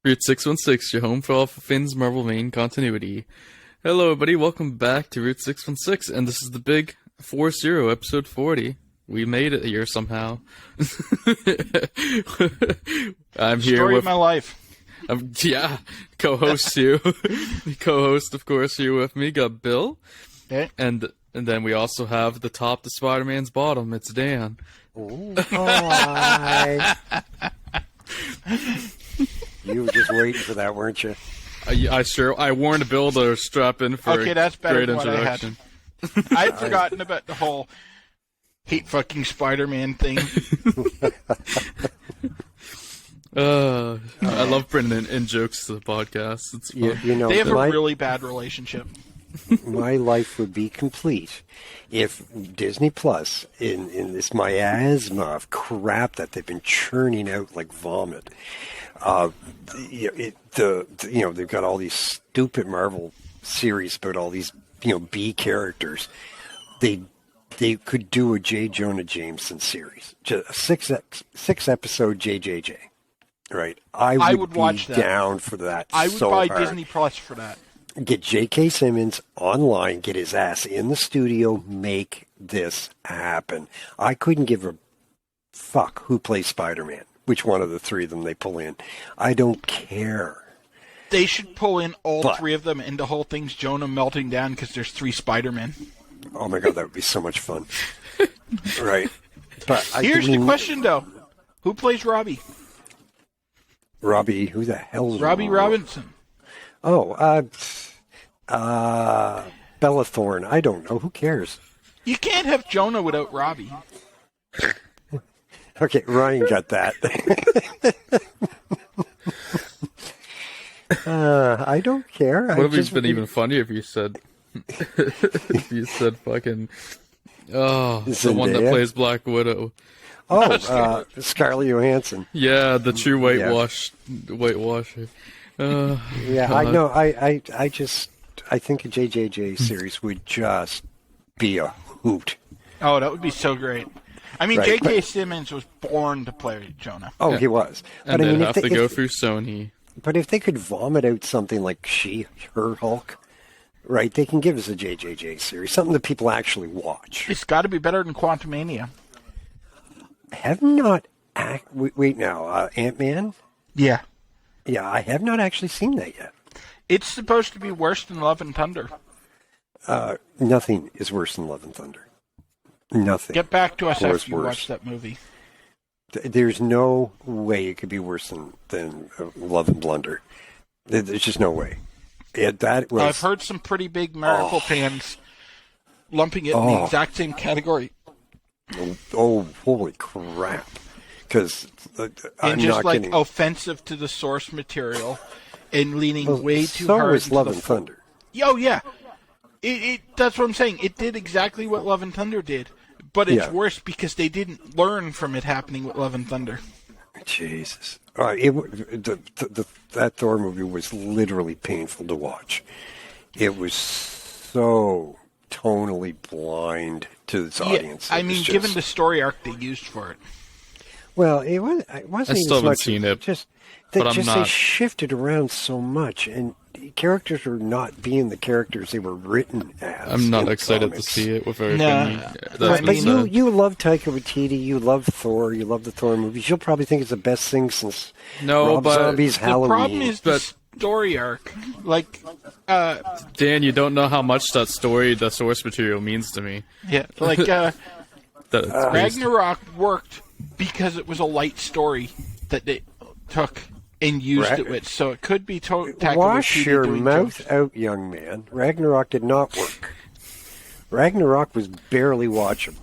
Route 616, your home for all Finn's Marvel main continuity. Hello, everybody. Welcome back to Route 616, and this is the big 40, episode 40. We made it here somehow. I'm here Story with of my life. Co-host you. Co-host, of course, here with me. Got Bill. Okay. And then we also have the top to Spider-Man's bottom. It's Dan. Ooh, hi. You were just waiting for that, weren't you? I warned Bill to strap in for Okay, that's a better great than what I had. introduction. I'd forgotten about the whole hate fucking Spider-Man thing. I love bringing in jokes to the podcast. It's fun. You know, They have a really bad relationship. my life would be complete if Disney Plus, in this miasma of crap that they've been churning out like vomit, they've got all these stupid Marvel series about all these B characters. They could do a J. Jonah Jameson series, just a six episode JJJ. Right, I would be watch that. down for that. I would so buy hard. Disney Plus for that. Get J.K. Simmons online, get his ass in the studio, make this happen. I couldn't give a fuck who plays Spider-Man, which one of the three of them they pull in. I don't care. They should pull in all three of them, and the whole thing's Jonah melting down because there's 3 Spider-Men. Oh my God, that would be so much fun. Right. But Here's the question, though. Who plays Robbie? Robbie, who the hell is Robbie Robinson. Oh, Bella Thorne. I don't know. Who cares? You can't have Jonah without Robbie. Okay, Ryan got that. I don't care. Would have been even funnier if you said, fucking, the one that Zendaya? plays Black Widow. Oh, Scarlett Johansson. Yeah, the true whitewasher. Yeah, I know. I think a JJJ series would just be a hoot. Oh, that would be so great. I mean, Right, J.K. Simmons was born to play Jonah. Oh, he was. And But I then mean, have to go through Sony. But if they could vomit out something like her Hulk, right? They can give us a JJJ series, something that people actually watch. It's got to be better than Quantumania. Have not wait now, Ant-Man? Yeah. Yeah, I have not actually seen that yet. It's supposed to be worse than Love and Thunder. Nothing is worse than Love and Thunder. Nothing. Get back to us Or after you worse. watch that movie. There's no way it could be worse than Love and Blunder. There's just no way. That was. I've heard some pretty big Miracle fans lumping it in the exact same category. Oh, holy crap! Because I'm And just not like kidding. offensive to the source material and leaning way too so hard. is into Love the and Thunder. Oh, yeah. That's what I'm saying. It did exactly what Love and Thunder did. But it's worse because they didn't learn from it happening with Love and Thunder. Jesus. That Thor movie was literally painful to watch. It was so tonally blind to its audience. I mean, given the story arc they used for it. Well, it wasn't I even still so haven't much. seen it, They but I'm not. They shifted around so much, and characters were not being the characters they were written as. I'm not in excited comics. to see it with everything that's But been said. you love Taika Waititi, you love Thor, you love the Thor movies. You'll probably think it's the best thing since Rob Zombie's The Halloween. problem is the story arc. Like, Dan, you don't know how much that story, the source material, means to me. yeah, like That it's based- Ragnarok worked because it was a light story that they took and used it with. So it could be Taika Wash Waititi your doing mouth jokes. out, young man. Ragnarok did not work. Ragnarok was barely watchable.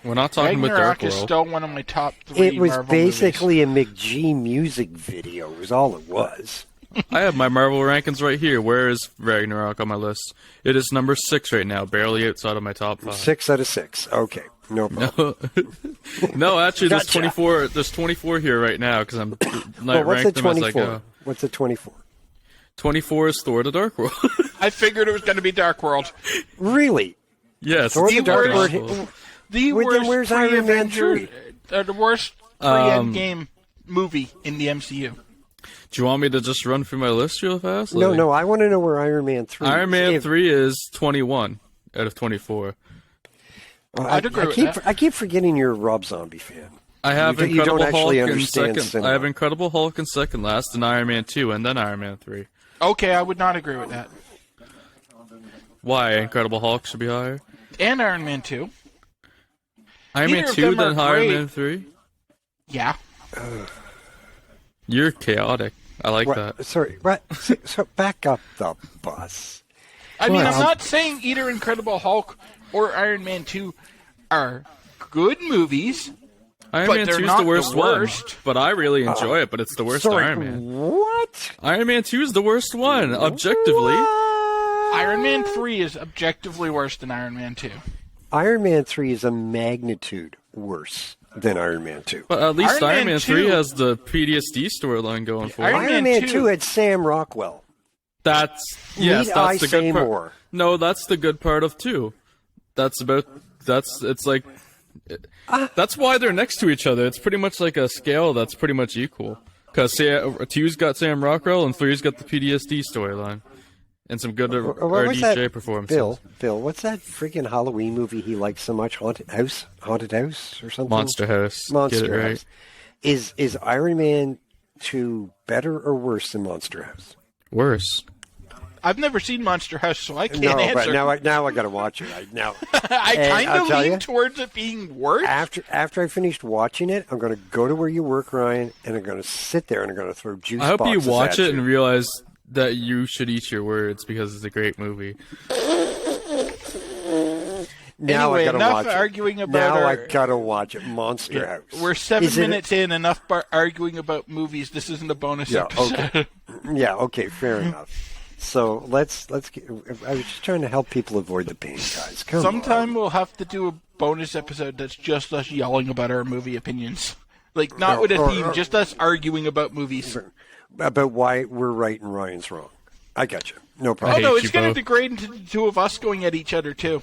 We're not talking about Ragnarok Dark is World. still one of my top 3 It was Marvel basically a McGee music video, is all it was. I have my Marvel rankings right here. Where is Ragnarok on my list? It is number 6 right now, barely outside of my top 5. 6 out of 6. Okay, no problem. No, actually, there's Gotcha. 24. There's 24 here right now because I'm Well, what's rank the them as I 24? go. What's the 24? 24 is Thor: The Dark World. I figured it was going to be Dark World. Really? Yes, Thor: it's The Dark Dark World. World. The Well, then worst where's Iron Man pre-Avenger, 3? the worst pre-Endgame movie in the MCU. Do you want me to just run through my list real fast? No, I want to know where Iron Man 3 Iron Man is. 3 is 21 out of 24. I'd agree with that. I keep forgetting you're a Rob Zombie fan. I have You don't Incredible actually Hulk in understand second. cinema. I have Incredible Hulk in second last, and Iron Man 2, and then Iron Man 3. Okay, I would not agree with that. Why? Incredible Hulk should be higher? And Iron Man 2. Iron Neither Man of 2, them then are Iron great. Man 3? Yeah. You're chaotic. I like What? that. Sorry, what? So back up the bus. I mean, Well, I'm not saying either Incredible Hulk or Iron Man 2 are good movies. Iron But Man they're 2 is not the worst the one, worst. but I really enjoy it, but it's the worst Sorry, Iron Man. what? Iron Man 2 is the worst one, objectively. Iron Man 3 is objectively worse than Iron Man 2. Iron Man 3 is a magnitude worse than Iron Man 2. But at least Iron Iron Man Man 3 2 has the PTSD storyline going for Iron it. Iron Man Man 2 2 had Sam Rockwell. That's yes, Need that's I the say good part. more? No, that's the good part of 2. It's like that's why they're next to each other. It's pretty much like a scale that's pretty much equal. Because 2's got Sam Rockwell and 3's got the PTSD storyline. And some good What was that? RDJ performances. Bill, what's that freaking Halloween movie he likes so much? Haunted House or something? Monster House. Monster Get it right. House. Is Iron Man 2 better or worse than Monster House? Worse. I've never seen Monster House, so I can't No, but answer. now I got to watch it. Now I And kind I'll of tell lean you- towards it being worse. after I finished watching it, I'm going to go to where you work, Ryan, and I'm going to sit there and I'm going to throw juice I hope you boxes watch at it and realize that you should eat your words because it's a great movie. Now Anyway, I gotta enough watch arguing it. about Now our- I gotta watch it. Monster House. We're 7 Is it- minutes in, enough arguing about movies. This isn't a bonus Yeah, episode. okay. Yeah, okay, fair enough. So let's get. I was just trying to help people avoid the pain, guys. Come Sometime on. we'll have to do a bonus episode that's just us yelling about our movie opinions. Like, not with a theme, just us arguing about movies. About why we're right and Ryan's wrong. I got you. No Oh, problem. no, hate it's you going to both. degrade into the two of us going at each other, too.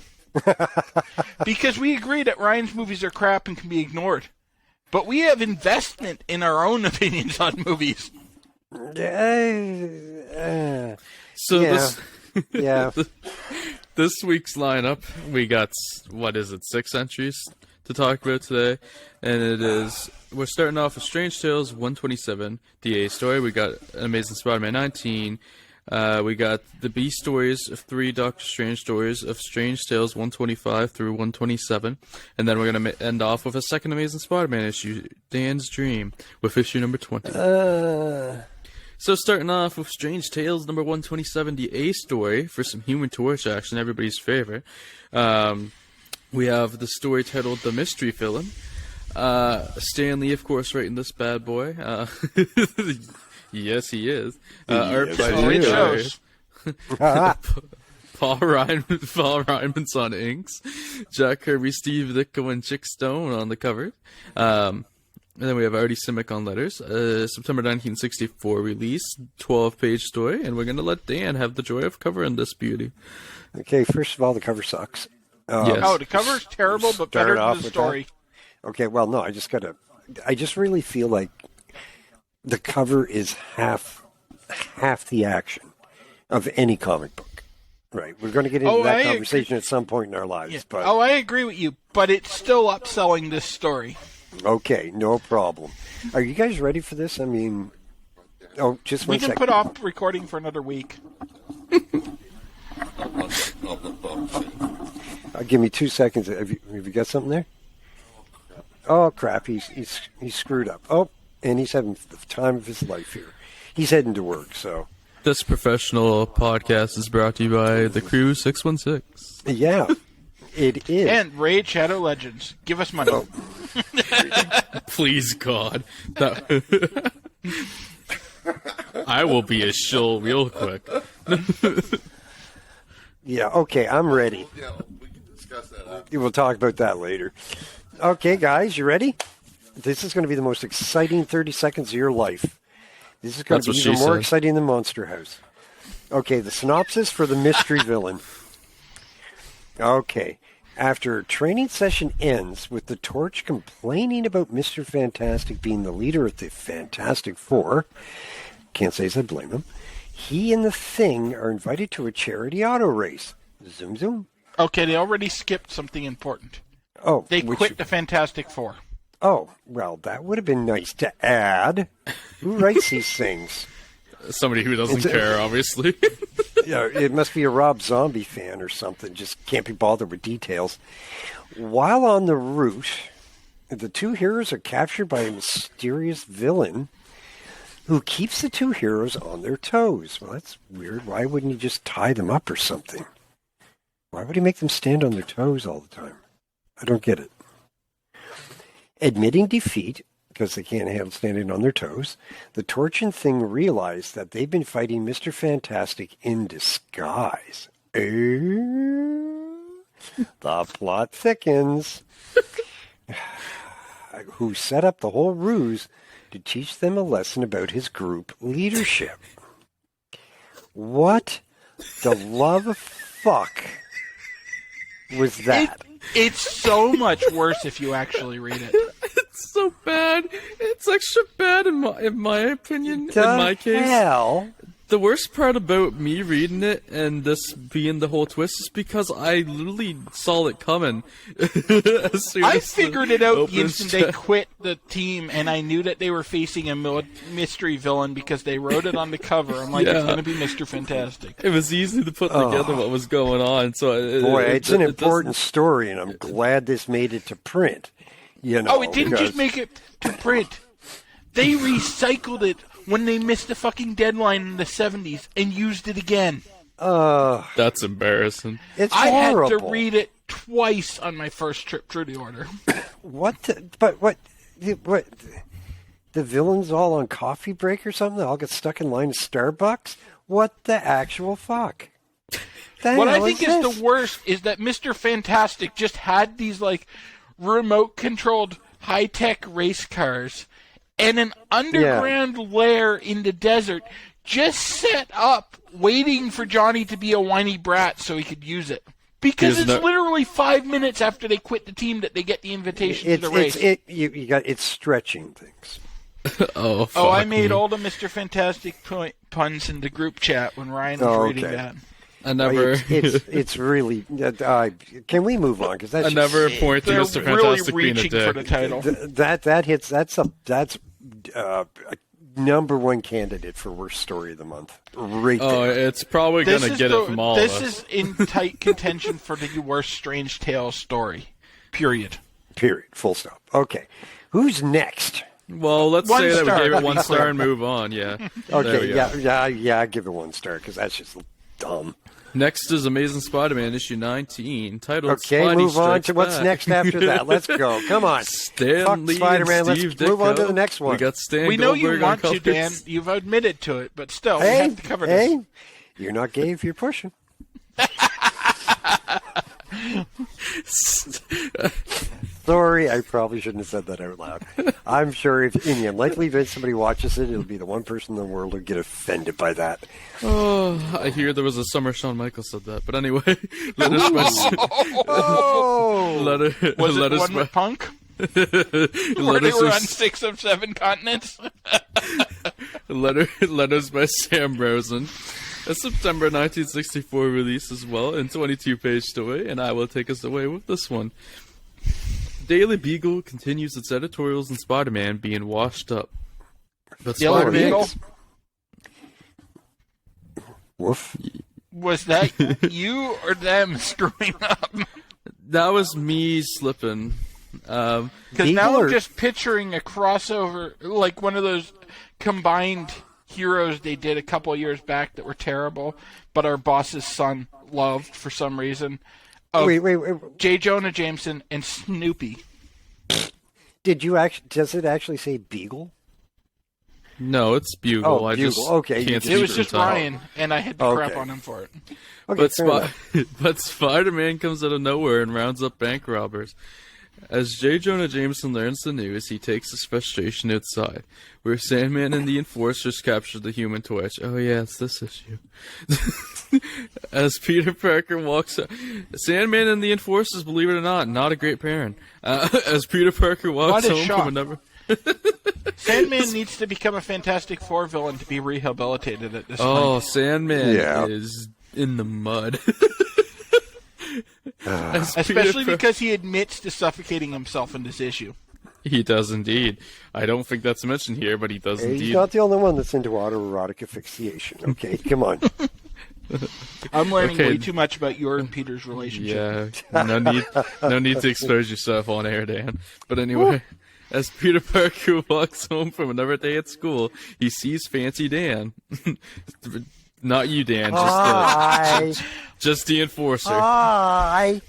Because we agree that Ryan's movies are crap and can be ignored. But we have investment in our own opinions on movies. So Yeah. Yeah. this week's lineup, we got, 6 entries to talk about today. And it is, we're starting off with Strange Tales 127, the A story. We got Amazing Spider-Man 19. We got the B stories of 3 Doctor Strange stories of Strange Tales 125 through 127. And then we're going to end off with a second Amazing Spider-Man issue, Dan's Dream, with issue number 20. So starting off with Strange Tales number 127, the A story, for some Human Torch action, everybody's favorite. We have the story titled The Mystery Villain. Stan Lee, of course, writing this bad boy. Yes, he is. Art by he Ray is. Shows. Paul Ryman's on inks. Jack Kirby, Steve Ditko, and Chick Stone on the cover. And then we have Artie Simic on letters. September 1964 release, 12-page story, and we're going to let Dan have the joy of covering this beauty. Okay, first of all, the cover sucks. Yes. Oh, the cover's terrible, but Start better off than the with story. Okay, well, no, I just really feel like the cover is half the action of any comic book. Right, we're going to get into Oh, that I conversation at some point in our lives, Yeah. but Oh, I agree with you, but it's still upselling this story. okay, no problem. Are you guys ready for this? I mean, just We one can second. put off recording for another week. Give me 2 seconds. Have you got something there? Oh crap! He's screwed up. Oh, and he's having the time of his life here. He's heading to work, so This professional podcast is brought to you by the Crew 616. yeah, it is. And Raid Shadow Legends. Give us money. Please, God. That... I will be a shill real quick. Yeah, okay, I'm ready. Yeah, we can discuss that after. We'll talk about that later. Okay, guys, you ready? This is going to be the most exciting 30 seconds of your life. This is going That's to be what even she more said. exciting than Monster House. Okay, the synopsis for the mystery villain. Okay. After training session ends with the Torch complaining about Mr. Fantastic being the leader of the Fantastic Four, Can't say as I blame him. He and the Thing are invited to a charity auto race. Zoom, zoom. Okay, they already skipped something important. Oh, They quit the Fantastic Four. Oh, well, that would have been nice to add. Who writes these things? Somebody who doesn't care, obviously. Yeah, it must be a Rob Zombie fan or something. Just can't be bothered with details. While on the route, the two heroes are captured by a mysterious villain who keeps the two heroes on their toes. Well, that's weird. Why wouldn't he just tie them up or something? Why would he make them stand on their toes all the time? I don't get it. Admitting defeat, because they can't handle standing on their toes, the Torch and Thing realize that they've been fighting Mr. Fantastic in disguise. The plot thickens. Who set up the whole ruse to teach them a lesson about his group leadership. What the love of fuck was that? It's so much worse if you actually read it. It's so bad. It's extra bad in my opinion. The in my case, hell? the worst part about me reading it and this being the whole twist is because I literally saw it coming. As soon I as the figured it out the opens instant they quit the team, and I knew that they were facing a mystery villain because they wrote it on the cover. I'm like, Yeah. it's going to be Mr. Fantastic. It was easy to put together what was going on. So Boy, it's an it important story, and I'm glad this made it to print. You know, Oh, it didn't because- just make it to print. They recycled it when they missed the fucking deadline in the 70s and used it again. That's embarrassing. It's I horrible. had to read it twice on my first trip through the order. What? What? The villains all on coffee break or something? They all get stuck in line at Starbucks? What the actual fuck? The What I hell think is this? the worst is that Mr. Fantastic just had these, like, remote-controlled high-tech race cars and an underground lair in the desert just set up waiting for Johnny to be a whiny brat so he could use it. Because Isn't it's that- literally 5 minutes after they quit the team that they get the invitation to the race. It's stretching things. Oh, fuck Oh, I made me. all the Mr. Fantastic puns in the group chat when Ryan was Oh, reading okay. that. I never. It's really. Can we move on? Because that's I never just- point to They're Mr. really Fantastic being a reaching for the dick. title. that hits. That's a number one candidate for worst story of the month. Right Oh, there. it's probably gonna get it from all of This us. is in tight contention for the worst Strange Tales story. Period. Period. Full stop. Okay. Who's next? Well, let's One say that we star, gave to it be one clear. star and move on. Yeah. There Okay. we go. Yeah. I give it 1 star because that's just dumb. Next is Amazing Spider-Man issue 19, titled Okay, Spidey move on Strikes to what's Back. next after that. Let's go. Come on. Stan Fuck Lee Spider-Man. and Let's Steve move on to Ditko. the next one. We got Stan We know Goldberg you want on to, covers. Dan. You've admitted to it, but still, we Hey, have to cover this. hey, you're not gay if you're pushing. Sorry, I probably shouldn't have said that out loud. I'm sure if in the unlikely event somebody watches it, it'll be the one person in the world who'll get offended by that. Oh, I hear there was a summer Shawn Michaels said that. But anyway, let us Oh, Was let it us one with Punk? let Where they us were on 6 of 7 continents? Letters by Sam Rosen. A September 1964 release as well, in 22-page story, and I will take us away with this one. Daily Beagle continues its editorials in Spider-Man being washed up. But Yellow Spider-Man, Beagle? woof. Was that you or them screwing up? that was me slipping. Because Beagle now or- I'm just picturing a crossover, like one of those combined heroes they did a couple of years back that were terrible, but our boss's son loved for some reason. Of Wait. J. Jonah Jameson and Snoopy. Did you actually? Does it actually say Beagle? No, it's Bugle. Oh, I Bugle. just Okay, you can't just- It was speak just for the title. Ryan, and I had to crap Okay. on him for it. Okay, But, fair enough. but Spider-Man comes out of nowhere and rounds up bank robbers. As J. Jonah Jameson learns the news, he takes his frustration outside, where Sandman and the Enforcers capture the Human Torch. Oh yeah, it's this issue. As Peter Parker walks out, Sandman and the Enforcers, believe it or not a great pairing. As Peter Parker walks What a home shock. from another... Sandman needs to become a Fantastic Four villain to be rehabilitated at this Oh, point. Sandman is in the mud. As Especially Peter because he admits to suffocating himself in this issue. He does indeed. I don't think that's mentioned here, but he does Hey, indeed. he's not the only one that's into autoerotic asphyxiation. Okay, come on. I'm learning Okay. way too much about your and Peter's relationship. Yeah, no need to expose yourself on air, Dan. But anyway, as Peter Parker walks home from another day at school, he sees Fancy Dan. Not you, Dan. Hi. Just the Enforcer. Hi.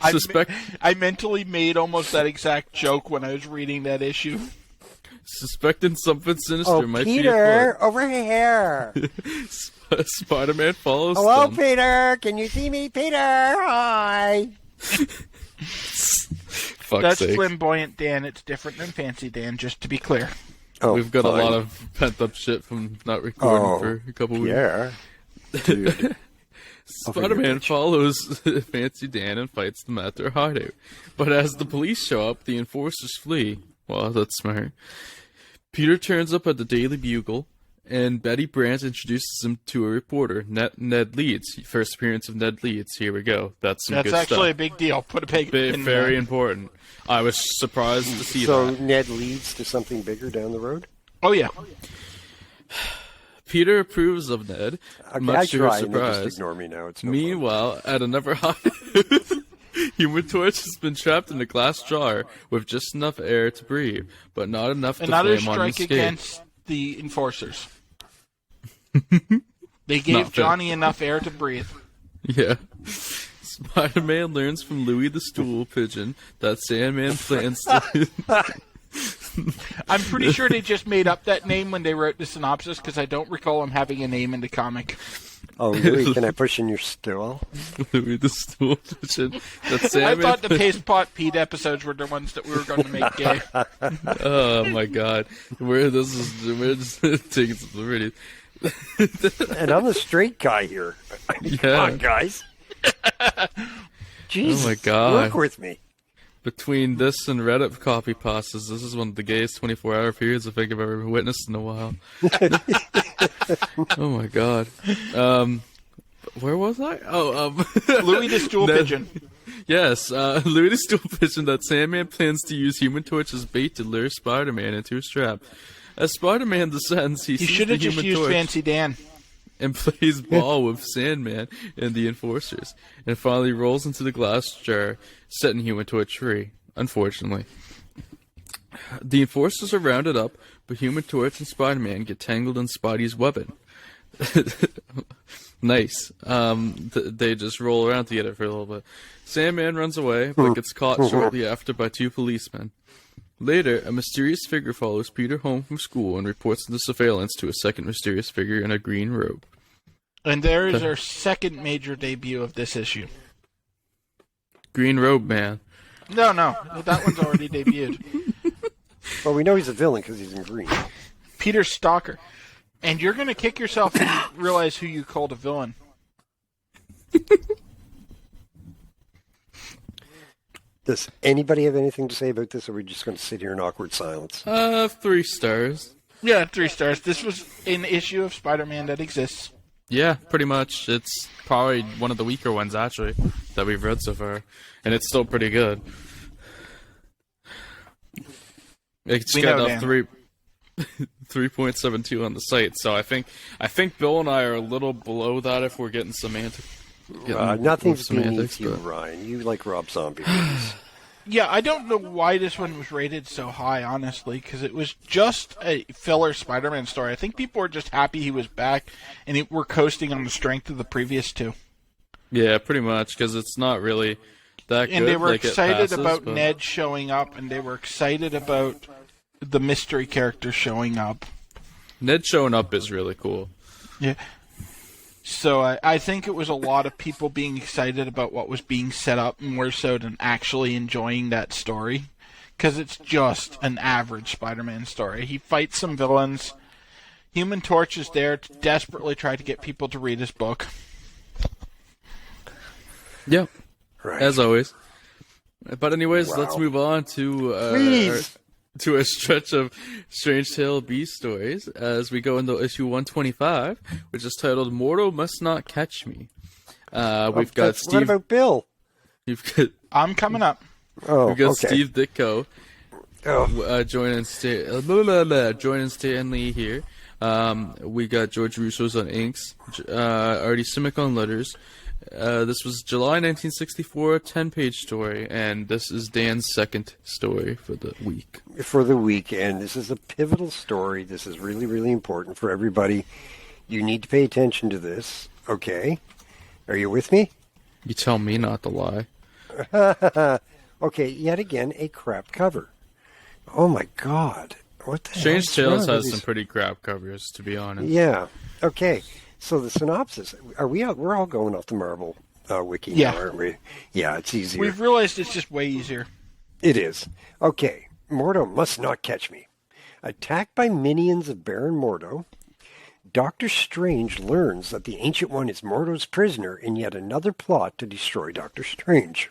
I mentally made almost that exact joke when I was reading that issue. Suspecting something sinister Oh, might Peter, over here. be afoot. Spider-Man follows Hello, them. Peter. Can you see me, Peter? Hi. Fuck's That's sake. flamboyant Dan. It's different than fancy Dan, just to be clear. Oh, We've got fine. a lot of pent-up shit from not recording for a couple weeks. Yeah. Dude. Spider-Man follows Fancy Dan and fights them at their hideout. But as the police show up, the enforcers flee. Well, that's smart. Peter turns up at the Daily Bugle, and Betty Brant introduces him to a reporter, Ned Leeds. First appearance of Ned Leeds. Here we go. That's some That's good actually a stuff. big deal. Put a pig in Very there. important. I was surprised to see So that. Ned leads to something bigger down the road? Oh, yeah. Peter approves of Ned, Okay, much I to her try, and they just surprise. ignore me now. It's no Meanwhile, at another hideout, Human Torch has been trapped in a glass jar with just enough air to breathe, but not enough to Another flame on strike escape. against the enforcers. They Not gave fair. Johnny enough air to breathe. Yeah. Spider-Man learns from Louis the Stool Pigeon that Sandman plans to... I'm pretty sure they just made up that name when they wrote the synopsis because I don't recall him having a name in the comic. Oh, Louis, can I push in your stool? Louis the Stool Pigeon that I Sandman... thought the Paste Pot Pete episodes were the ones that we were going to make gay. Oh my god. We're just taking some liberties. And I'm the straight guy here. Come Yeah. on, guys. Jesus, Oh my God. work with me. Between this and Reddit copy pastas, this is one of the gayest 24-hour periods I think I've ever witnessed in a while. Oh my god. Where was I? Louis the Stool Ned- Pigeon. Yes, Louis the Stool Pigeon that Sandman plans to use Human Torch as bait to lure Spider-Man into his trap. As Spider-Man descends, he You sees should the have just Human used Torch Fancy Dan. and plays ball with Sandman and the Enforcers, and finally rolls into the glass jar, setting Human Torch free, unfortunately. The Enforcers are rounded up, but Human Torch and Spider-Man get tangled in Spidey's webbing. Nice. They just roll around together for a little bit. Sandman runs away, but gets caught shortly after by two policemen. Later, a mysterious figure follows Peter home from school and reports the surveillance to a second mysterious figure in a green robe. And there is our second major debut of this issue. Green robe man. No, that one's already debuted. Well, we know he's a villain because he's in green. Peter Stalker. And you're going to kick yourself when you realize who you called a villain. Does anybody have anything to say about this, or are we just going to sit here in awkward silence? 3 stars. Yeah, 3 stars. This was an issue of Spider-Man that exists. Yeah, pretty much. It's probably one of the weaker ones, actually, that we've read so far. And it's still pretty good. It's We got know, a Dan. 3.72 on the site, so I think Bill and I are a little below that if we're getting semantic. Nothing's semantics, beneath you, but- Ryan. You like Rob Zombie movies. Yeah, I don't know why this one was rated so high, honestly, because it was just a filler Spider-Man story. I think people were just happy he was back, and were coasting on the strength of the previous two. Yeah, pretty much, because it's not really that good. And they were like, it excited passes, about but- Ned showing up, and they were excited about the mystery character showing up. Ned showing up is really cool. Yeah. So I think it was a lot of people being excited about what was being set up more so than actually enjoying that story. Because it's just an average Spider-Man story. He fights some villains. Human Torch is there to desperately try to get people to read his book. Yeah, Right. as always. But anyways, Wow. let's move on to Please. to a stretch of Strange Tale B stories as we go into issue 125, which is titled "Mortal Must Not Catch Me." We've got What Steve. about Bill? You've got I'm coming up. Oh, we've got okay. Steve Ditko Oh, joining Stan Lee here. We got George Russo's on inks, Artie Simic on letters. This was July 1964, 10-page story, and this is Dan's second story for the week. for the weekend. This is a pivotal story. This is really, really important for everybody. You need to pay attention to this, okay? Are you with me? You tell me not to lie. Okay, yet again, a crap cover. Oh my God. What the Strange hell's Tales wrong has with some these- pretty crap covers, to be honest. Yeah. Okay. So the synopsis. Are we out? We're all going off the Marvel wiki Yeah. now, aren't we? Yeah, it's easier. We've realized it's just way easier. It is. Okay. Mordo must not catch me. Attacked by minions of Baron Mordo, Doctor Strange learns that the Ancient One is Mordo's prisoner in yet another plot to destroy Doctor Strange.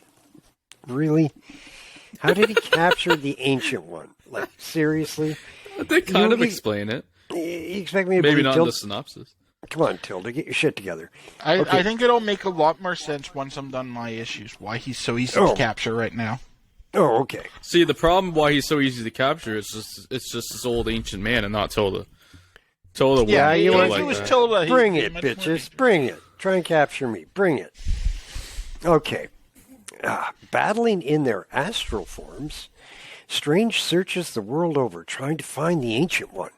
Really? How did he capture the Ancient One? Like, seriously? They kind of You- explain it. You expect me to Maybe believe not in the Tilda? synopsis. Come on, Tilda, get your shit together. I Okay. think it'll make a lot more sense once I'm done my issues. Why he's so easy Oh. to capture right now. Oh, okay. See, the problem why he's so easy to capture is it's just this old ancient man and not Tilda. Tilda Yeah, wouldn't you do want- if like it was that. Tilda, he'd Bring be it, much more bitches. dangerous. Bring it. Try and capture me. Bring it. Okay. Battling in their astral forms, Strange searches the world over trying to find the Ancient One,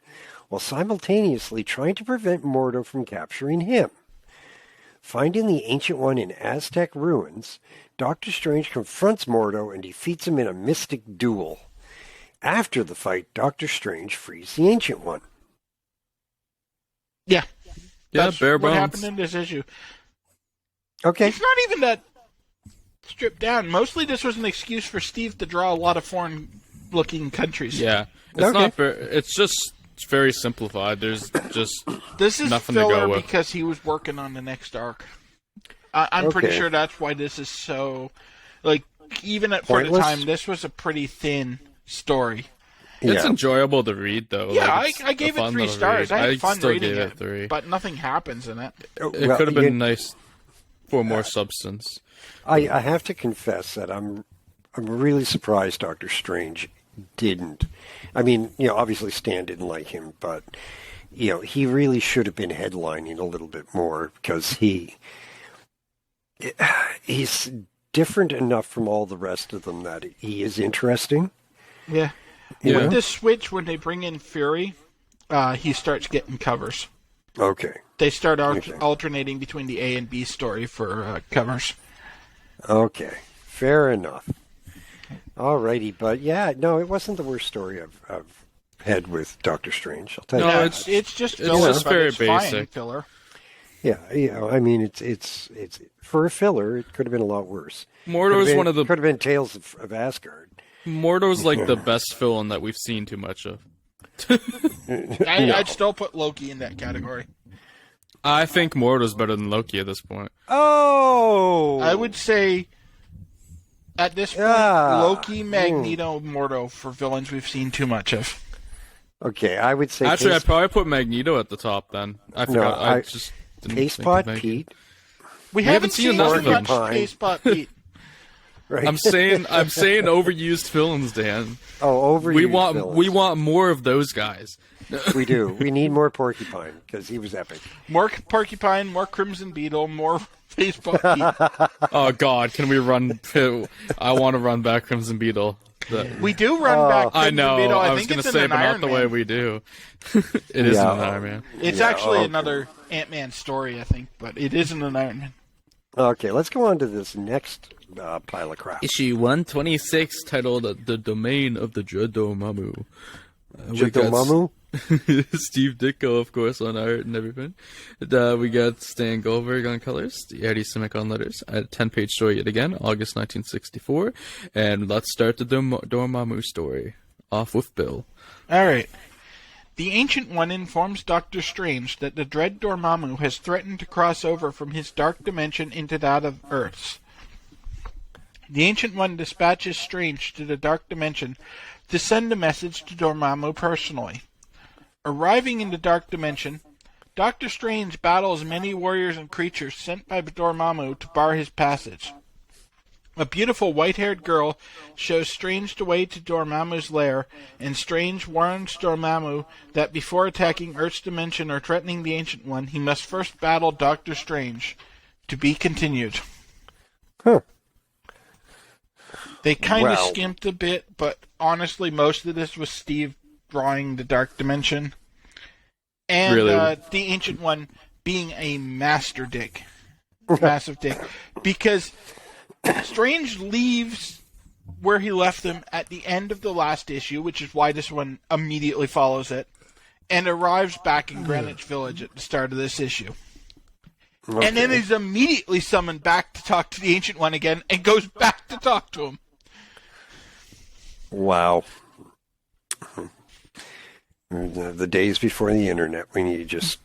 while simultaneously trying to prevent Mordo from capturing him. Finding the Ancient One in Aztec ruins, Doctor Strange confronts Mordo and defeats him in a mystic duel. After the fight, Doctor Strange frees the Ancient One. Yeah. Yeah, That's bare what bones. happened in this issue. Okay. It's not even that stripped down. Mostly this was an excuse for Steve to draw a lot of foreign-looking countries. Yeah, it's Okay. not very. It's just very simplified. There's just This is Nothing to go filler with. because he was working on the next arc. I'm pretty Okay. sure that's why this is so... Like, even at, for the Pointless? time, this was a pretty thin story. it's Yeah. enjoyable to read though. Yeah, Like, it's I gave a it fun 3 little stars. read. I had fun still reading gave it, 3. but nothing happens in it. It Well, could have been you- nice for more substance. I have to confess that I'm really surprised Doctor Strange didn't. I mean, obviously Stan didn't like him, but he really should have been headlining a little bit more because he's different enough from all the rest of them that he is interesting. Yeah. Yeah. With this switch, when they bring in Fury, he starts getting covers. Okay. They start Okay. alternating between the A and B story for covers. Okay. Fair enough. Alrighty, but yeah, no, it wasn't the worst story I've had with Doctor Strange. I'll tell you No, that. It's just it's filler, just but very it's fine basic. filler. Yeah, I mean, it's for a filler. It could have been a lot worse. Mordo's one of the could have been Tales of Asgard. Mordo's like the best villain that we've seen too much of. I'd still put Loki in that category. I think Mordo's better than Loki at this point. Oh, I would say at this point, Yeah. Loki, Magneto, Mordo for villains we've seen too much of. Okay, I would say Actually, I'd Taste, probably put Magneto at the top then. I forgot. I just didn't Taste think Pot of Magneto. Pete. We haven't haven't seen seen enough too of them. much Taste Pot Pete. Right? I'm saying overused villains, Dan. overused We want villains. more of those guys. We do. We need more Porcupine because he was epic. More Porcupine, more Crimson Beetle, more Taste Pot Pete. Oh God, can we run? I want to run back Crimson Beetle. We do run back Crimson I know. Beetle. I I was think gonna it's in say, an but Iron not the Man. way we do. It isn't Yeah. an Iron Man. It's Yeah, actually okay. another Ant-Man story, I think, but it isn't an Iron Man. Okay, let's go on to this next pile of crap. Issue 126, titled "The Domain of the Dormammu." Dormammu? Steve Ditko, of course, on art and everything. We got Stan Goldberg on colors, Eddie Simic on letters. A 10-page story yet again, August 1964. And let's start the Dormammu story. Off with Bill. All right. The Ancient One informs Doctor Strange that the dread Dormammu has threatened to cross over from his dark dimension into that of Earth's. The Ancient One dispatches Strange to the dark dimension to send a message to Dormammu personally. Arriving in the Dark Dimension, Doctor Strange battles many warriors and creatures sent by Dormammu to bar his passage. A beautiful white-haired girl shows Strange the way to Dormammu's lair, and Strange warns Dormammu that before attacking Earth's dimension or threatening the Ancient One, he must first battle Doctor Strange. To be continued. Huh. They kind of skimped a bit, but honestly, most of this was Steve drawing the Dark Dimension. And Really? The Ancient One being a master dick. Massive dick. Because Strange leaves where he left them at the end of the last issue, which is why this one immediately follows it, and arrives back in Greenwich Village at the start of this issue. Okay. And then is immediately summoned back to talk to the Ancient One again, and goes back to talk to him. Wow. The days before the internet, when you just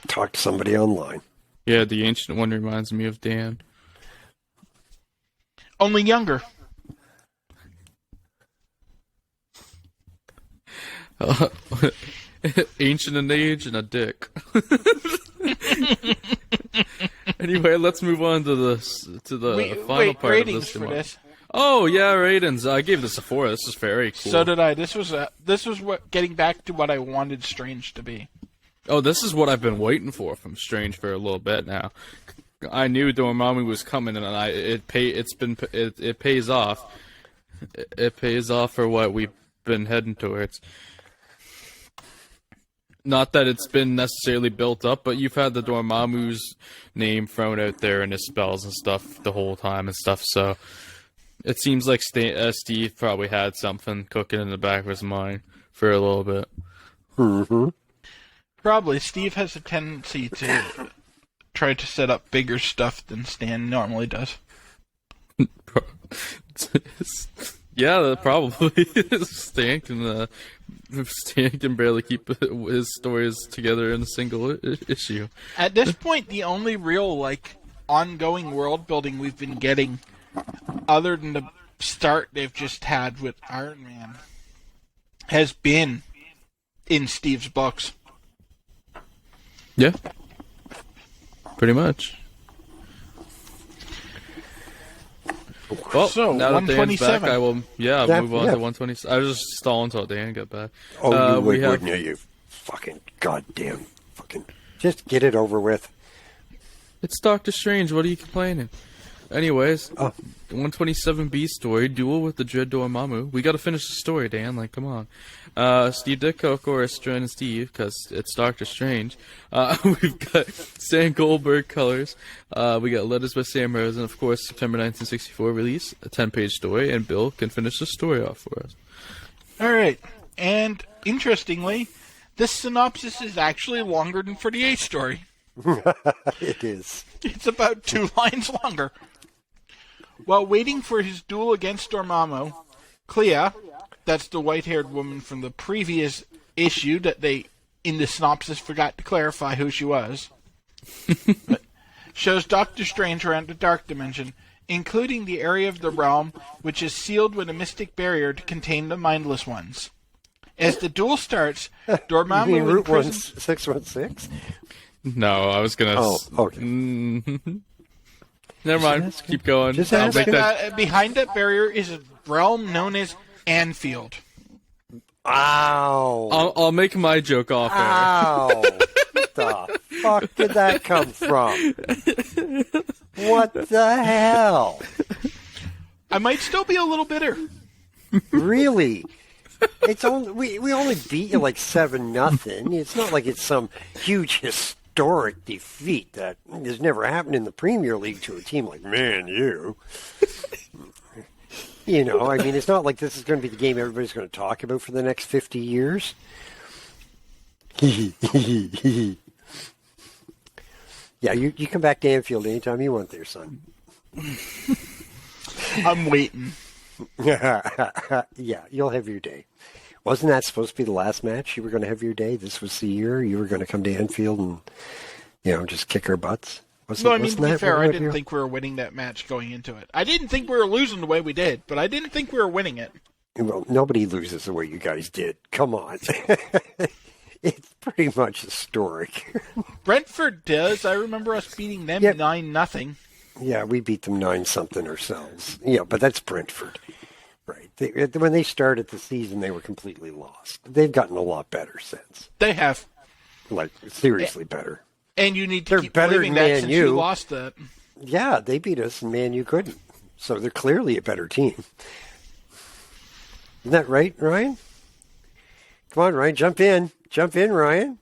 talk to somebody online. Yeah, the Ancient One reminds me of Dan. Only younger. Ancient in age and a dick. Anyway, let's move on to the final part of ratings this. For this. Oh yeah, ratings. I gave this a 4. This is very cool. So did I. This was what getting back to what I wanted Strange to be. Oh, this is what I've been waiting for from Strange for a little bit now. I knew Dormammu was coming, and it pays off. It pays off for what we've been heading towards. Not that it's been necessarily built up, but you've had the Dormammu's name thrown out there in his spells and stuff the whole time and stuff, so it seems like Steve probably had something cooking in the back of his mind for a little bit. Mm-hmm. Probably. Steve has a tendency to try to set up bigger stuff than Stan normally does. Yeah, probably. Stan can barely keep his stories together in a single issue. At this point, the only real ongoing world building we've been getting, other than the start they've just had with Iron Man, has been in Steve's books. Yeah, pretty much. Well, so, now that Dan's back, 127. I will, move on to 127. I was just stalling until Dan got back. Oh, you wouldn't you? Fucking goddamn fucking... Just get it over with. It's Doctor Strange, what are you complaining? Anyways, 127B story, Duel with the Dread Dormammu. We gotta finish the story, Dan, come on. Steve Ditko, of course, joining Steve, because it's Doctor Strange. We've got Stan Goldberg colors. We got letters by Sam Rose, and of course, September 1964 release, a 10-page story, and Bill can finish the story off for us. Alright, and interestingly, this synopsis is actually longer than 48 story. It is. It's about 2 lines longer. While waiting for his duel against Dormammu, Clea, that's the white-haired woman from the previous issue that they, in the synopsis, forgot to clarify who she was, shows Doctor Strange around the Dark Dimension, including the area of the realm which is sealed with a mystic barrier to contain the Mindless Ones. As the duel starts, Dormammu You mean Route imprisons... 616? No, I was gonna... Oh, okay. Never mind, keep going. Just I'll ask make that... behind that barrier is a realm known as Anfield. Ow! I'll make my joke off air. Ow! What the fuck did that come from? What the hell? I might still be a little bitter. Really? It's only we only beat you 7-0. It's not like it's some huge historic defeat that has never happened in the Premier League to a team like Man U. It's not like this is going to be the game everybody's going to talk about for the next 50 years. Yeah, you come back to Anfield anytime you want there, son. I'm waiting. Yeah, you'll have your day. Wasn't that supposed to be the last match? You were going to have your day. This was the year you were going to come to Anfield and, just kick our butts. To be fair, I didn't think we were winning that match going into it. I didn't think we were losing the way we did, but I didn't think we were winning it. Well, nobody loses the way you guys did. Come on. It's pretty much historic. Brentford does. I remember us beating them Yep. 9-0. Yeah, we beat them 9-something ourselves. Yeah, but that's Brentford. Right. When they started the season, they were completely lost. They've gotten a lot better since. They have. Like, seriously better. And you need to They're keep better believing than that Man since U. you lost that. Yeah, they beat us, and man, you couldn't. So they're clearly a better team. Isn't that right, Ryan? Come on, Ryan, jump in. Jump in, Ryan.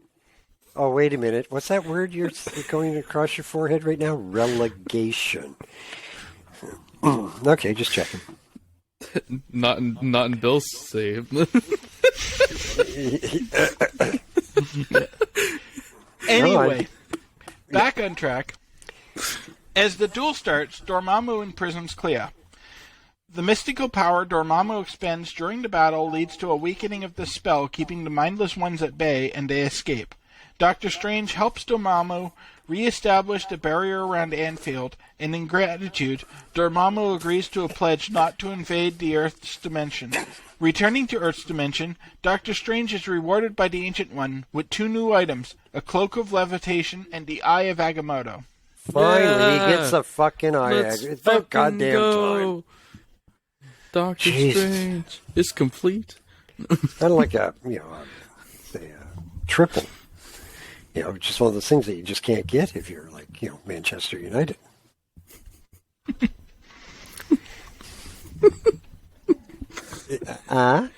Oh, wait a minute. What's that word you're going across your forehead right now? Relegation. Okay, just checking. Not in Bill's save. Anyway, back on track. As the duel starts, Dormammu imprisons Clea. The mystical power Dormammu expends during the battle leads to a weakening of the spell, keeping the mindless ones at bay, and they escape. Doctor Strange helps Dormammu re-establish the barrier around Anfield, and in gratitude, Dormammu agrees to a pledge not to invade the Earth's dimension. Returning to Earth's dimension, Doctor Strange is rewarded by the Ancient One with 2 new items, a Cloak of Levitation and the Eye of Agamotto. Finally, Yeah. he gets a fucking eye. Let's It's about fucking goddamn go. time. Doctor Jesus. Strange is complete. Kind of like a triple. Just one of those things that you just can't get if you're like, Manchester United. Huh?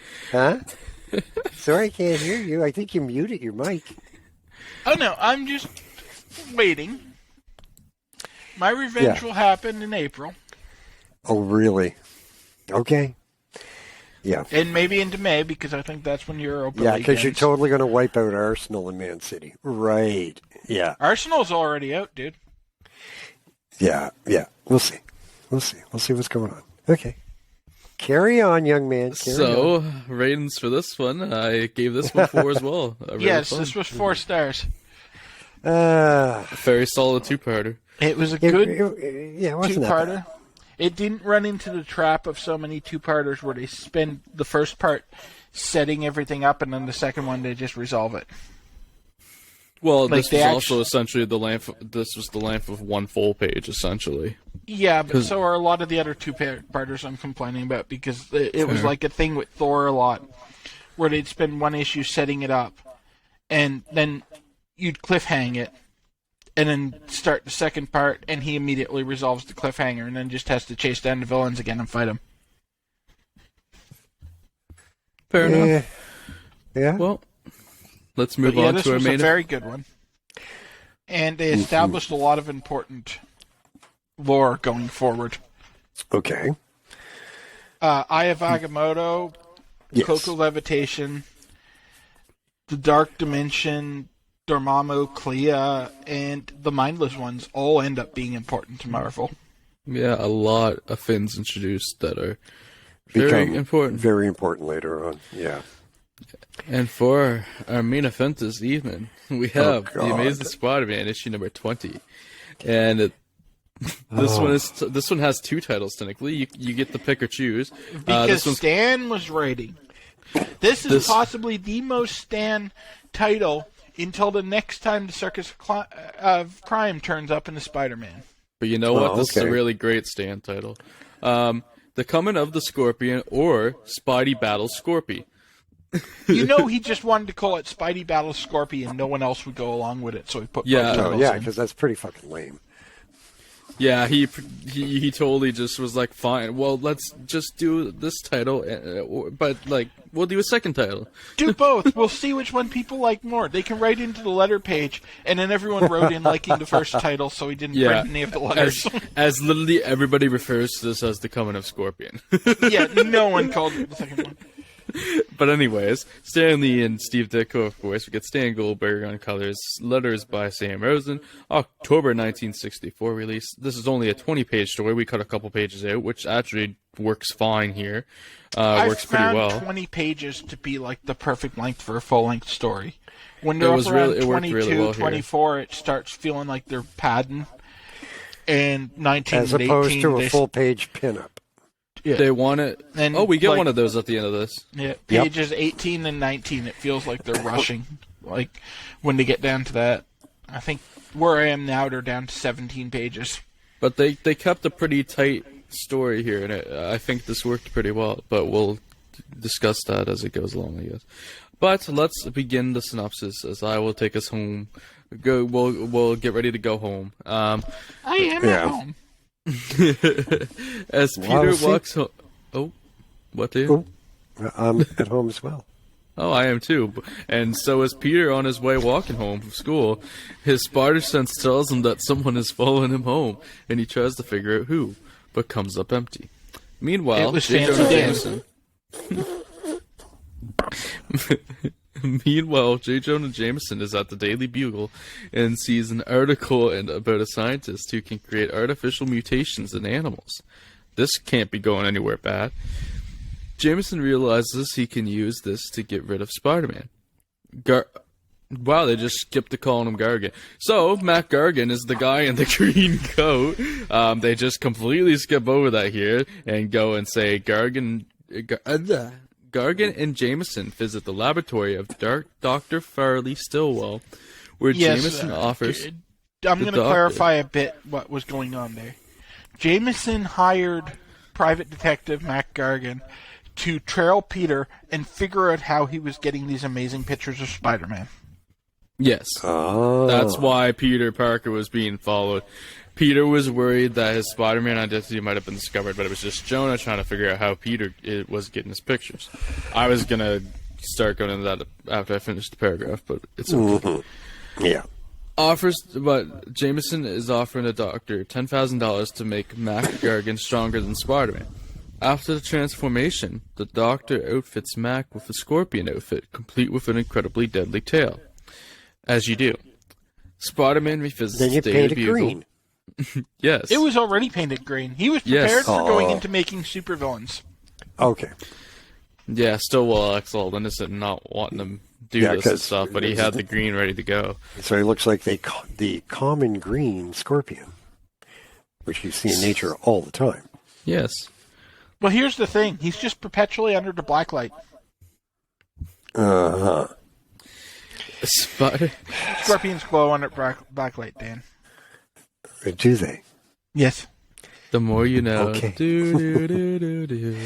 Sorry, I can't hear you. I think you muted your mic. Oh no, I'm just waiting. My revenge Yeah. will happen in April, Oh, really? Okay. Yeah. and maybe into May, because I think that's when Europa Yeah, League because you're ends. totally going to wipe out Arsenal and Man City. Right. Yeah. Arsenal's already out, dude. Yeah. Yeah. We'll see. We'll see what's going on. Okay. Carry on, young man. Carry on. So, ratings for this one, I gave this one 4 as well. Really Yes, fun. this was 4 stars. Very solid 2-parter. It was a good yeah, it wasn't that bad. two-parter. It didn't run into the trap of so many two-parters where they spend the first part setting everything up, and then the second one they just resolve it. Well, Like, this they was actu- also essentially the length. This was the length of 1 full page, essentially. Yeah, but so are a lot of the other two-parters I'm complaining about, because it was Fair. like a thing with Thor a lot, where they'd spend one issue setting it up, and then you'd cliffhang it, and then start the second part, and he immediately resolves the cliffhanger, and then just has to chase down the villains again and fight them. Fair enough. Yeah. Well, let's move But yeah, on this to our was a main. very good one. And they established a lot of important lore going forward. Okay. Eye of Agamotto, Yes. Cloak of Levitation, the Dark Dimension, Dormammu, Clea, and the Mindless Ones all end up being important to Marvel. Yeah, a lot of things introduced that are very Become important. Very important later on. Yeah. And for our main event this evening, we have The God. Amazing Spider-Man issue number 20, and this one has 2 titles technically. You get to pick or choose. Because This one's Stan was writing. This is possibly the most Stan title until the next time the Circus of Crime turns up in the Spider-Man. But you know what? Oh, This is a okay. really great stand title. The Coming of the Scorpion or Spidey Battles Scorpy. You know, he just wanted to call it Spidey Battles Scorpion. No one else would go along with it, so he put Yeah. both Oh, titles yeah, in. because that's pretty fucking lame. Yeah, he totally just was like, fine, well, let's just do this title, but like, we'll do a second title. Do both. We'll see which one people like more. They can write into the letter page, and then everyone wrote in liking the first title, so he didn't Yeah, print any of the letters. as literally everybody refers to this as the Coming of Scorpion. Yeah, no one called it the second one. But anyways, Stan Lee and Steve Ditko, of course. We get Stan Goldberg on colors, letters by Sam Rosen, October 1964 release. This is only a 20-page story. We cut a couple pages out, which actually works fine here. I Works pretty found well. 20 pages to be like the perfect length for a full-length story. When they're It up was around really- it worked 22, really well here. 24, it starts feeling like they're padding. And 19 As and opposed 18, to a they- full-page pinup. Yeah. They want it. And, Oh, we get like- one of those at the end of this. Yeah, pages 18 and 19. It feels like they're rushing. Like when they get down to that, I think where I am now, they're down to 17 pages. But they kept a pretty tight story here, and I think this worked pretty well. But we'll discuss that as it goes along, I guess. But let's begin the synopsis, as I will take us home. We'll get ready to go home. I am at home. As Peter walks home. Oh, what do you? Oh, I'm at home as well. Oh, I am too. And so is Peter on his way walking home from school. His spider sense tells him that someone is following him home, and he tries to figure out who, but comes up empty. Meanwhile, It was J. Fancy Jonah Dan. Meanwhile, J. Jonah Jameson is at the Daily Bugle and sees an article about a scientist who can create artificial mutations in animals. This can't be going anywhere bad. Jameson realizes he can use this to get rid of Spider-Man. Wow, they just skipped to calling him Gargan. So, Mac Gargan is the guy in the green coat. They just completely skip over that here and go and say Gargan and Jameson visit the laboratory of Dr. Farley Stillwell, where Jameson offers... I'm going to clarify a bit what was going on there. Jameson hired private detective Mac Gargan to trail Peter and figure out how he was getting these amazing pictures of Spider-Man. Yes. Oh. That's why Peter Parker was being followed. Peter was worried that his Spider-Man identity might have been discovered, but it was just Jonah trying to figure out how Peter was getting his pictures. I was going to start going into that after I finished the paragraph, but it's okay. Mm-hmm. Yeah. But Jameson is offering the doctor $10,000 to make Mac Gargan stronger than Spider-Man. After the transformation, the doctor outfits Mac with a scorpion outfit, complete with an incredibly deadly tail. As you do. Spider-Man revisits Then you the paint Daily it Bugle. green. Yes. It was already painted green. He was Yes. prepared for going into making supervillains. Okay. Yeah, Stillwell acts all innocent and not wanting to do this and stuff, but he had the green ready to go. So he looks like the common green scorpion, which you see in nature all the time. Yes. Well, here's the thing. He's just perpetually under the black light. Uh-huh. Scorpions glow under black light, Dan. Do they? Yes. The more you know. Okay. Do, do, do, do, do.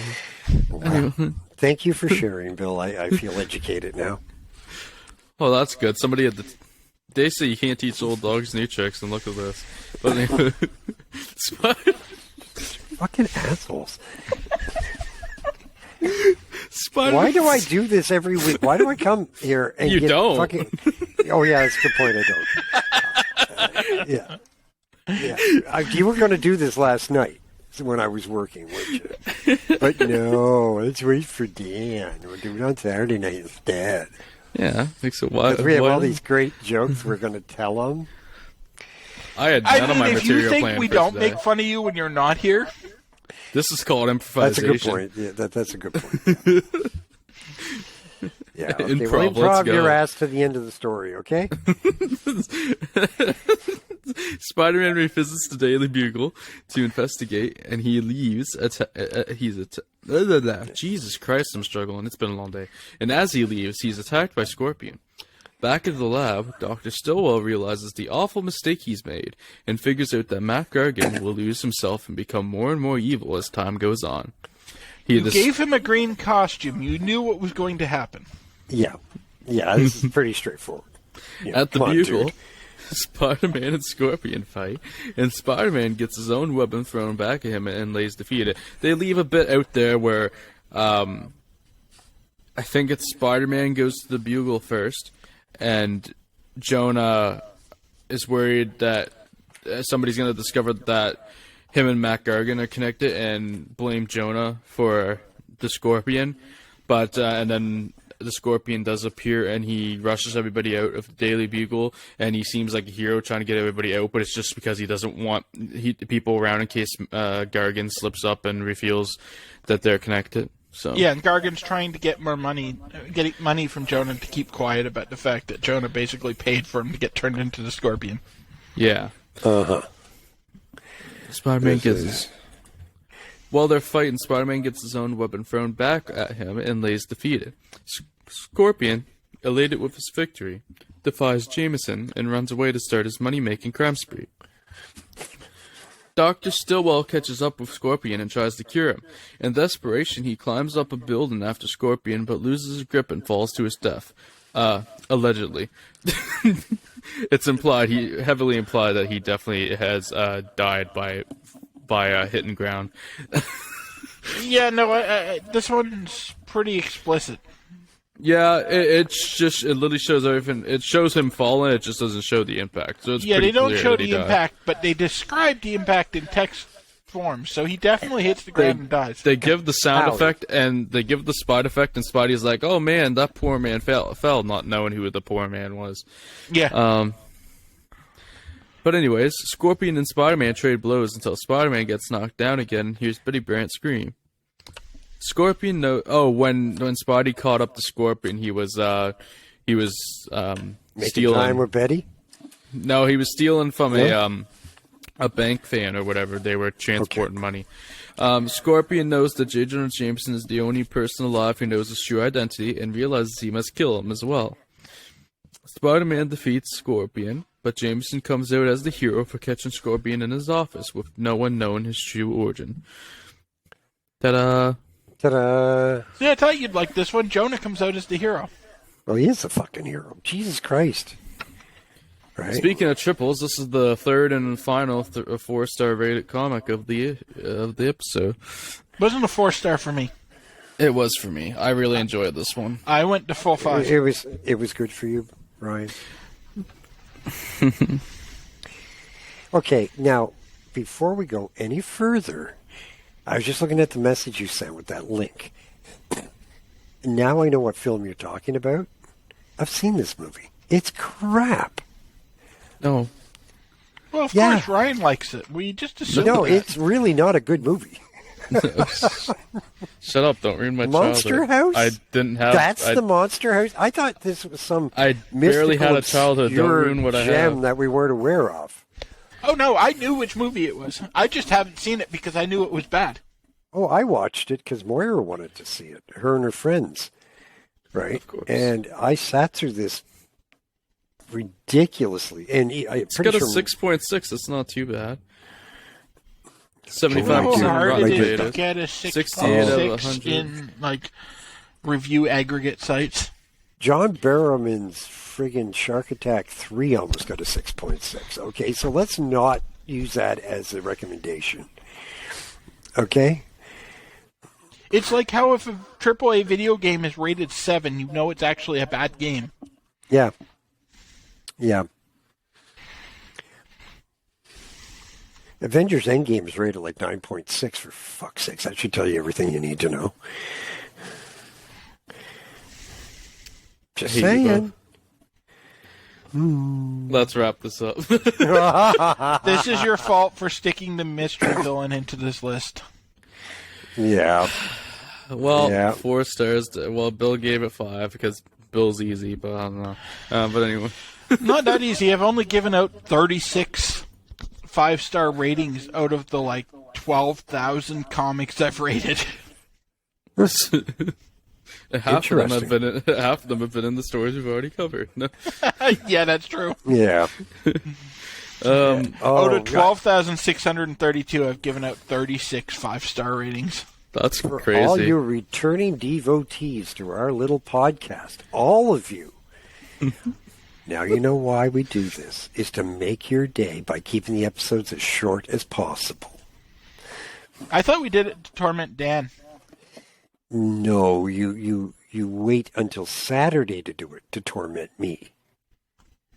Wow. Thank you for sharing, Bill. I feel educated now. Oh, that's good. Somebody at the... They say you can't teach old dogs new tricks, and look at this. But anyway, Fucking assholes. Spider- Why do I do this every week? Why do I come here and You get don't. fucking... Oh, yeah, that's a good point. I don't. Yeah. Yeah. You were going to do this last night when I was working, weren't you? But no, let's wait for Dan. We'll do it on Saturday night instead. Yeah, I think so. Why? Because we have why all not? these great jokes we're going to tell them. I had none of my if you material think planned we for don't today. make fun of you when you're not here, This is called That's a good improvisation. point. Yeah, that's a good point. Yeah, okay. Improv, Well, let's improv go. your ass to the end of the story, okay? Spider-Man revisits the Daily Bugle to investigate, and he leaves. Jesus Christ, I'm struggling. It's been a long day. And as he leaves, he's attacked by Scorpion. Back at the lab, Dr. Stillwell realizes the awful mistake he's made, and figures out that Mac Gargan will lose himself and become more and more evil as time goes on. He you gave him a green costume. You knew what was going to happen. Yeah. Yeah, this is pretty straightforward. Yeah, At the come on, Bugle, dude. Spider-Man and Scorpion fight, and Spider-Man gets his own weapon thrown back at him and lays defeated. They leave a bit out there where I think it's Spider-Man goes to the Bugle first, and Jonah is worried that somebody's going to discover that him and Mac Gargan are connected and blame Jonah for the Scorpion. But and then the Scorpion does appear, and he rushes everybody out of the Daily Bugle, and he seems like a hero trying to get everybody out, but it's just because he doesn't want people around in case Gargan slips up and reveals that they're connected. So Yeah, and Gargan's trying to get more money, getting money from Jonah to keep quiet about the fact that Jonah basically paid for him to get turned into the Scorpion. yeah. Uh-huh. Spider-Man gets his... While they're fighting, Spider-Man gets his own weapon thrown back at him and lays defeated. Scorpion, elated with his victory, defies Jameson and runs away to start his money-making crime spree. Dr. Stillwell catches up with Scorpion and tries to cure him. In desperation, he climbs up a building after Scorpion, but loses his grip and falls to his death. Allegedly. It's implied, heavily implied that he definitely has died by hitting ground. Yeah, no, this one's pretty explicit. Yeah, it literally shows everything. It shows him falling, it just doesn't show the impact. So it's Yeah, pretty they don't clear show that he the died. impact, but they describe the impact in text form, so he definitely hits the ground and dies. They give the sound Ow. effect and they give the spot effect, and Spidey's like, "Oh man, that poor man fell," not knowing who the poor man was. Yeah. But anyways, Scorpion and Spider-Man trade blows until Spider-Man gets knocked down again and hears Betty Brant scream. Scorpion when Spidey caught up to Scorpion, he was Making stealing. time with Betty? No, he was stealing from Yeah. a bank fan or whatever. They were transporting money. Scorpion knows that J. Jonah Jameson is the only person alive who knows his true identity and realizes he must kill him as well. Spider-Man defeats Scorpion, but Jameson comes out as the hero for catching Scorpion in his office with no one knowing his true origin. Ta-da! Ta-da! Yeah, I thought you'd like this one. Jonah comes out as the hero. Well, he is a fucking hero. Jesus Christ. Right? Speaking of triples, this is the third and final 4-star rated comic of the episode. Wasn't a 4-star for me. It was for me. I really enjoyed this one. I went to full 5. It was good for you, Ryan. Okay, now, before we go any further, I was just looking at the message you sent with that link. Now I know what film you're talking about. I've seen this movie. It's crap. No. Well, of Yeah. course, Ryan likes it. We just assumed No, that. it's really not a good movie. Shut up! Don't ruin my Monster childhood. House? I didn't have. That's I, the Monster House. I thought this was some I barely mystical, had a childhood. Don't obscure ruin what I gem have. that we weren't aware of. Oh, no, I knew which movie it was. I just haven't seen it because I knew it was bad. Oh, I watched it because Moira wanted to see it. Her and her friends, right? Of course. And I sat through this ridiculously, and I'm It's pretty got a sure 6.6. That's not too bad. How 75% hard Rotten it is to Tomatoes. get a 68 out of 6.6 100. in, like, review aggregate sites. John Barrowman's friggin' Shark Attack 3 almost got a 6.6. Okay, so let's not use that as a recommendation. Okay? It's like how if a AAA video game is rated 7, you know it's actually a bad game. Yeah. Yeah. Avengers Endgame is rated like 9.6 for fuck's sakes. That should tell you everything you need to know. Just I hate you saying. Let's wrap this up. This is your fault for sticking the mystery villain into this list. Yeah. Well, Yeah. 4 stars. Well, Bill gave it 5 because Bill's easy, but I don't know. But anyway. Not that easy. I've only given out 36 5-star ratings out of the, like, 12,000 comics I've rated. Half of them have been in the stories we've already covered. No. Yeah, that's true. Yeah. Out Oh, of 12,632, I've given out 36 5-star ratings. That's for crazy. all you returning devotees to our little podcast, all of you. Now you know why we do this, is to make your day by keeping the episodes as short as possible. I thought we did it to torment Dan. No, you wait until Saturday to do it, to torment me.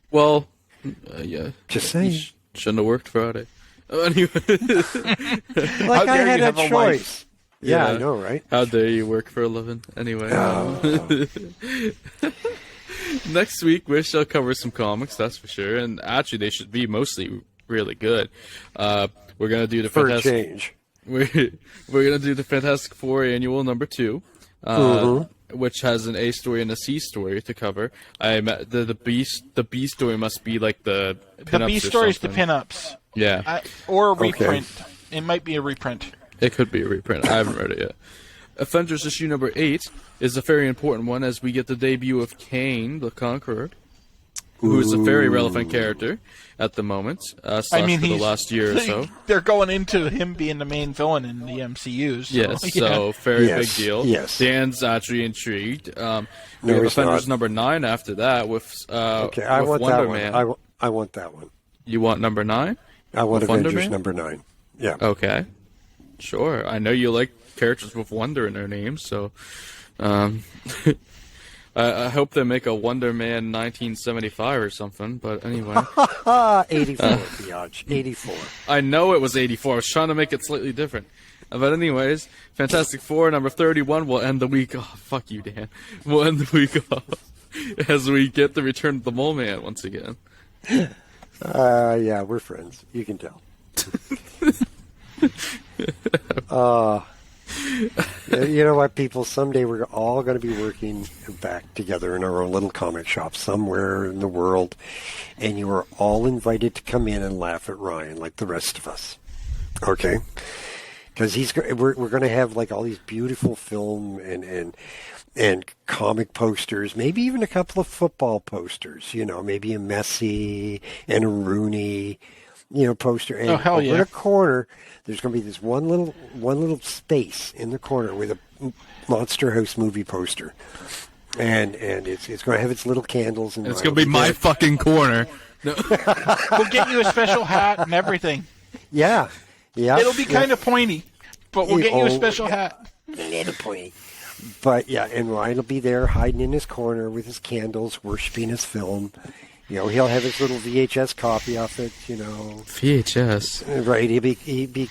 Well, yeah. Just You saying. shouldn't have worked Friday. Anyway, Like I dare had you a have a choice. wife. Yeah, Yeah. I know, right? how dare you work for a living? Anyway. Next week, we shall cover some comics, that's for sure. And actually, they should be mostly really good. We're going to do the For a Fantastic... change. We're gonna do the Fantastic Four annual number 2, which has an A story and a C story to cover. The B story must be like the The pinups B or story's the something. pinups. Yeah, Or a reprint. It might be a reprint. It could be a reprint. I haven't read it yet. Avengers issue number 8 is a very important one as we get the debut of Kane the Conqueror, who is a very relevant character at the moment, for the last year or so. They're going into him being the main villain in the MCU. So, yes, so very big deal. Yes. Dan's actually intrigued. We have he's Avengers not. number 9 after that with I with want Wonder that Man. one. I want that one. You want number 9? I want With Wonder Avengers Man? number 9. Yeah. Okay. Sure. I know you like characters with Wonder in their names, so I hope they make a Wonder Man 1975 or something, but anyway. 84, Biatch. 84. I know it was 84. I was trying to make it slightly different. But anyways, Fantastic Four number 31 will end the week off. Fuck you, Dan. We'll end the week off as we get the return of the Mole Man once again. Yeah, we're friends. You can tell. You know what, people? Someday we're all going to be working back together in our own little comic shop somewhere in the world, and you are all invited to come in and laugh at Ryan like the rest of us. Okay? Because we're going to have like all these beautiful film and comic posters, maybe even a couple of football posters. You know, maybe a Messi and a Rooney, poster. And hell yeah! In a corner, there's going to be this one little space in the corner with a Monster House movie poster, and it's going to have its little candles and it's going to be my fucking corner. No. We'll get you a special hat and everything. Yeah. It'll be kind of pointy, but we'll get you a special hat. A little pointy. But yeah, and Ryan will be there hiding in his corner with his candles, worshiping his film. He'll have his little VHS copy of it, VHS. Right, he'd be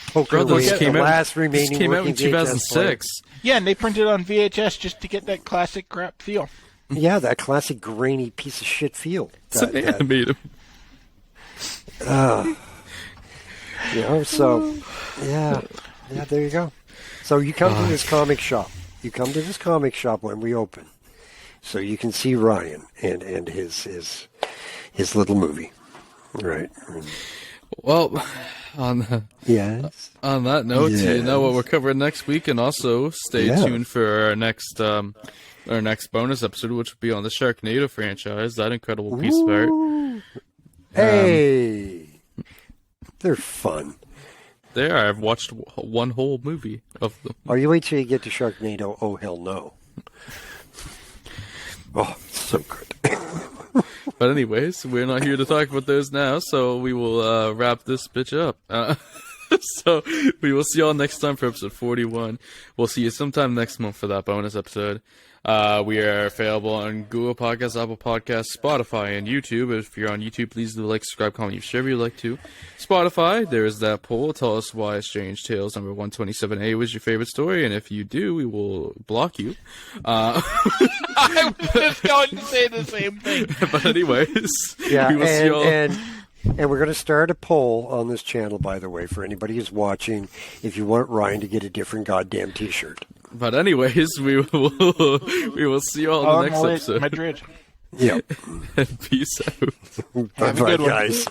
poking away at the last remaining came out working in 2006. Yeah, and they printed on VHS just to get that classic crap feel. Yeah, that classic grainy piece of shit feel. It's an animated. So, yeah, there you go. So you come to this comic shop. You come to this comic shop when we open, so you can see Ryan and his little movie, right? Well, on that note, you know what we're covering next week, and also stay tuned for our next bonus episode, which will be on the Sharknado franchise. That incredible piece of art. Hey. They're fun. They are. I've watched one whole movie of them. Oh, you wait till you get to Sharknado. Oh, hell no. Oh, so good. But anyways, we're not here to talk about those now, so we will wrap this bitch up. So we will see y'all next time for episode 41. We'll see you sometime next month for that bonus episode. We are available on Google Podcasts, Apple Podcasts, Spotify, and YouTube. If you're on YouTube, please do like, subscribe, comment, share if you'd like to. Spotify, there is that poll. Tell us why Strange Tales number 127A was your favorite story, and if you do, we will block you. I was just going to say the same thing. But anyways, yeah, we will see y'all. And we're going to start a poll on this channel, by the way, for anybody who's watching, if you want Ryan to get a different goddamn T-shirt. But anyways, we will see you all in the next episode. Madrid. Yep. Peace out. Bye-bye, guys.